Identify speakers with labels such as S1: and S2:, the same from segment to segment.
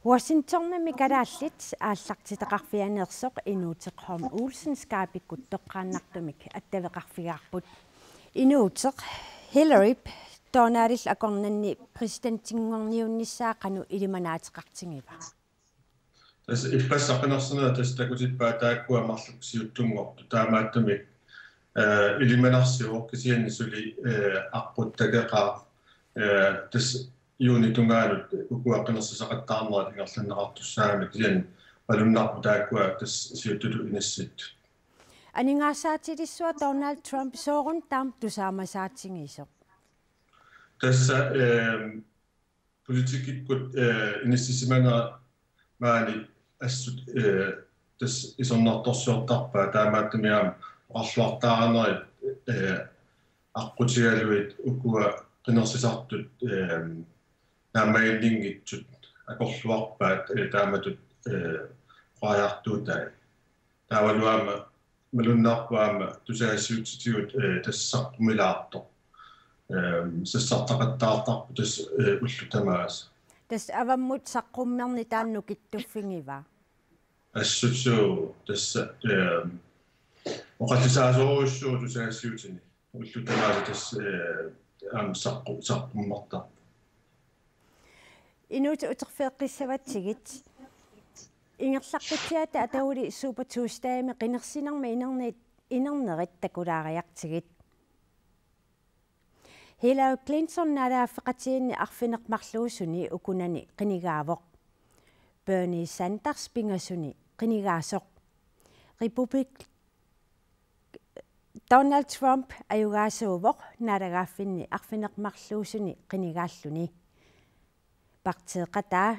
S1: Washington mikaraallit ааллартитеқарфианерсоқ инуутеқ Home Olsen скаапиккут тоққааннартумик аттавеқарфигаарпут инуутеқ Hillary Donald акорнанни президентингорниунниссаақану илиманаатеқартингива
S2: тас иппассақинерсинаа тас такутиппаа тааккуамарлук сиуттунгорту таамааттумик илиманарсиуоқ кисианнисули аққут такеқаа тас юуни тунгаанут укуаққинерсисақаттаарнерат ингерланнеқартуссаами кисиан палуннарпу тааккуа тас сиуттулу инассит
S1: анингаассаатилиссуа Donald Trump соорун таам тусаамасаатингисо
S2: тасса политикиккут инассисимана маани ассут тас исорнарторсуортарпаа таамааттамиаама орлуартаарнери аққутигалуит укуа qinnersisartut naamaillinngitсут акорлуарпаат тааматут qaajartuutai таавалуаама малуннаарпаама тусаассиутитигут тассарпумилаарто сассартақаттаартарпу тас уллутамаас
S1: тас аваммут саққуммерни таанну киттуффингива
S2: ассутсуу тасса оқаллисаасооруссуу тусаассиутини уллутамаас тас саққуммарта
S1: инут утерфеэққиссаватсигит ингерлаққутсиата атаули Super Tuesday-ми қинерсинерми инернерит такулаариартигит Hillary Clinton нарааффеқатиинни арфинеқмарлуусуни укунани қинигаавоқ Bernie Sanders пингасуни қинигаасоқ Donald Trump аюгаасуувоқ налагааффинни арфинеқмарлуусуни қинигааллуни партеқатаа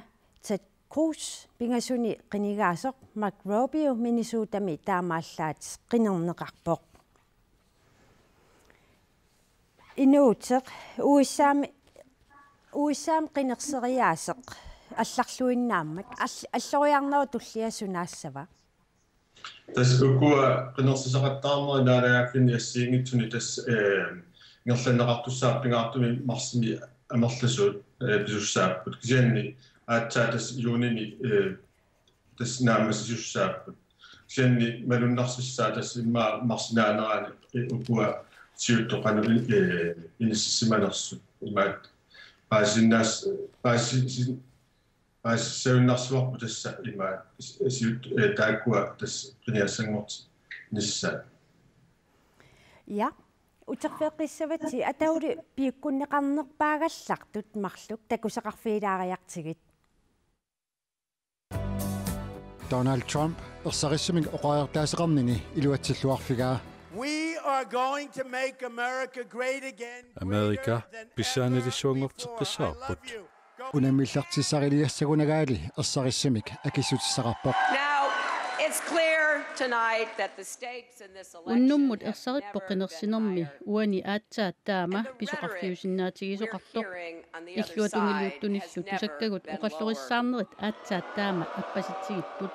S1: Ted Cruz пингасуни қинигаасоқ Mark Rubio Minnesota-ми таамааллаат қинернеқарпоқ инуутеқ уиссаам қинерсериаасеқ алларлуиннааммат аллориарнеру туллиасунаассава
S2: тас укуа qinnersisaqattaarneri naalaagaffini assiingitsuni tas ngerlanneqartussaappigaartumi marsimi amerlasuut pisussaaput kisianni aatsaa tas yuunini tas naammasisussaapput kisianni malunnarсissaa tas imma marsinaaneraani ukua siuttoqanu inississimanersut imaat paasinnaas ассауннарсуарпу тасса има сиут тааккуа тас qiniassangort нисса
S1: я утерфеэққиссавати атаули пиуккуннеқарнерпаагаллартут марлук такусеқарфиилаариартигит
S3: Donald Trump ерсариссимик оқаартаасеқарнини илуатсиллуарфигаа
S4: We are going to make America great again.
S5: America писсаанилиссуангортеққиссаарпут
S3: унаммиллартиссарилиассагунагаали ерсариссимик акиссутиссақарпоқ
S6: Now it's clear tonight that the stakes in this election
S7: уннуммут ерсариппоқинерсинерми уани аатсааттаама писоқарфиусиннаатигисоқартоқ иллуатунгилиуттуниссу тусаккагут оқаллориссаарнерит аатсааттаама аппаситсигиппут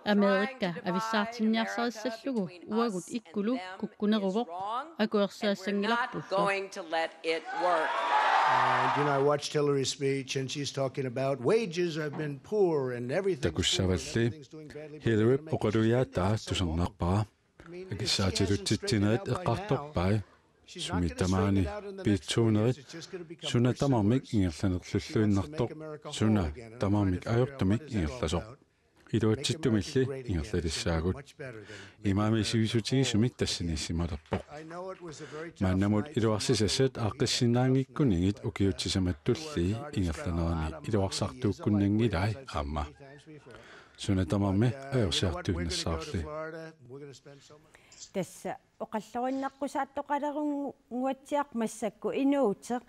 S7: Америка ависсаартинниарсариссаллугу уагут иккулу куккунерувоқ акуерсаассангиларпуллу
S4: I watched Hillary's speech, and she's talking about wages have been poor and everything.
S5: Takussavalle Hillary oqaluyaattaa tusernarpara akissaatilutsittinerit eqqartorpai sumitamaani piitsuunerit suna tamarmik ingerlanerlulluinnartoq suna tamarmik ajortumik ingerlasoq iluatsittumilli ingerlalissaagut imaami sivisutigisumik tassinissimaleqpoq maannamut iluarsisassat aaqqissinnaangikkuniingit ukiutsisamattulli ingerlanerani iluarsartuukkunnangilai aamma suna tamarmi ajorsiartuunnassаарli
S1: тасса оқаллориннаққусааттоқалерунгуатсиақ массакку инуутеқ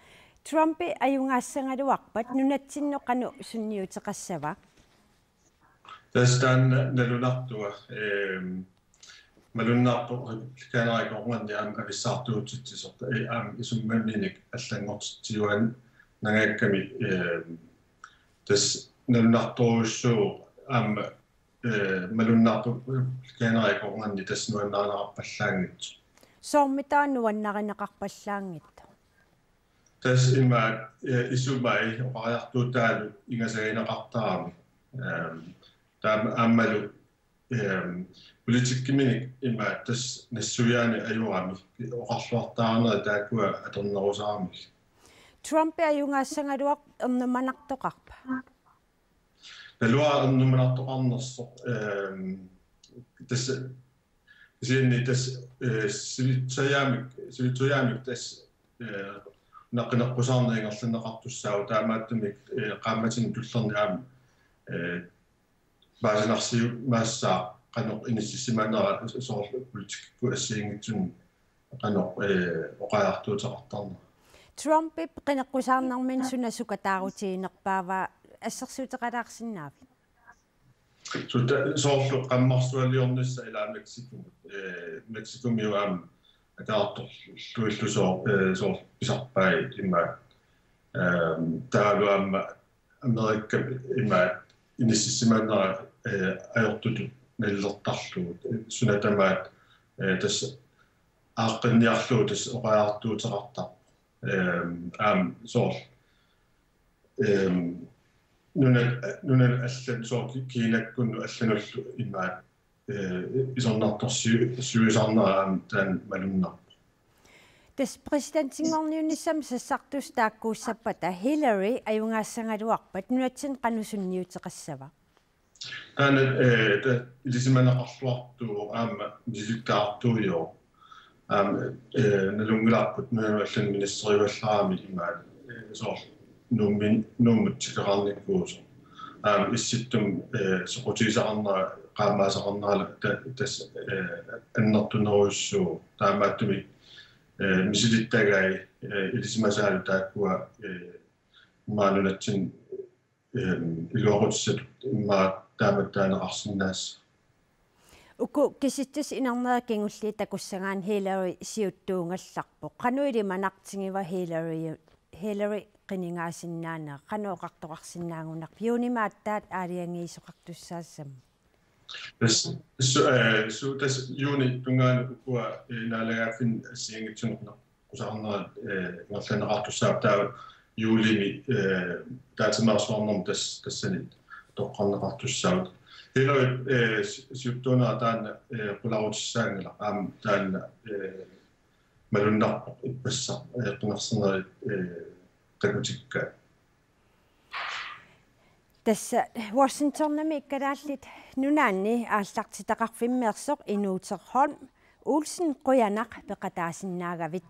S1: Трумпи аюнгаассангалуарпат нунатсинноқану сунниутеқассава
S2: тастан налунартуа малуннарпо republikaaneriqornganni aam avissartuutitsissorta aam isummanninik allangortitiuan nangaakkami tas nalunartorussuu aam малуннарпу republikaaneriqornganni tasnuannaanaqarpallaangit
S1: соормитааннуаннаринеқарпаллаангитта
S2: tässä isumai oqariartuu taalu ingasaginaqartarami taama ammalu politikkiminik ima tas nassuyaani ajuami oqarluartaarnera taakua atornerusaami
S1: Trump ajungaassangaluaq ernumanartoqarpa
S2: talua ernumanartoqarnersoq tas sinni tas sivitsuyaamik tas naqinaqqusaarniingerluneqartussaau taamaattumik qaammatin tullerni aam baasinarsiu maassaa qanoq inississimanera soorlu politikku assiingitsun qanoq oqajartuuteqartarna
S1: Trump qineqqusaarnarmin suna sukataarutiinerpaava ассерсуутеқалаарсинаави
S2: соорлу qammarsualiornissa ila Mexico akaartorluillusoo soor pisarpai imma taaluamma Amerikka imma inississimanera ajortutu nallertarluut sunatamaat tas aaqqinniarluu tas oqajartuuteqartar soor nunen allan soor kiinakkunnu allanullu imma isonnartorsuusarnera taan malunnar
S1: Tas presidenttingorniunissam sassartus taakkuussapata Hillary ajungaassagaluarpat nuatsin qanusunniuteqassava
S2: taana ilisimanaqarluartu aamma misilukkaartuuyo nalungulaarput nuallan ministeriuallaami imma soor nuummuttikerarnikkuuso issittum soqutiisaqarnera qaamaasaqarnerala tas annertuneruussuu taamaattumi misilittagai ilisimasaalu taakkua maanunatsin iluorutsat imma taamattaaneqarsinnaassa
S1: uku kisittus inernerakingulli takussangaan Hillary siuttuungallarpo qanuili manartingiva Hillary qiningaasinnaaneq qanuoqartoqarsinnaangunaq piunimaataat aaliangiisoqartussaassam
S2: tas juuni tungaan ukua naalagaafin assiingitsunerneq qusarnera ngerlaneqartussaap taa juulimi taatimaarsuarnerm tassanit toqqarneqartussaut Hillary siuttuunera taanna qularutissaangila taanna malunnerpoq ippassaq qinarsineri takutikka
S1: Tässä Washingtonnami ikkalaallit nunaanni aallartitaqarfimmeersoq Inuuterholm Olsen qoyanaq peqataasinnaagavit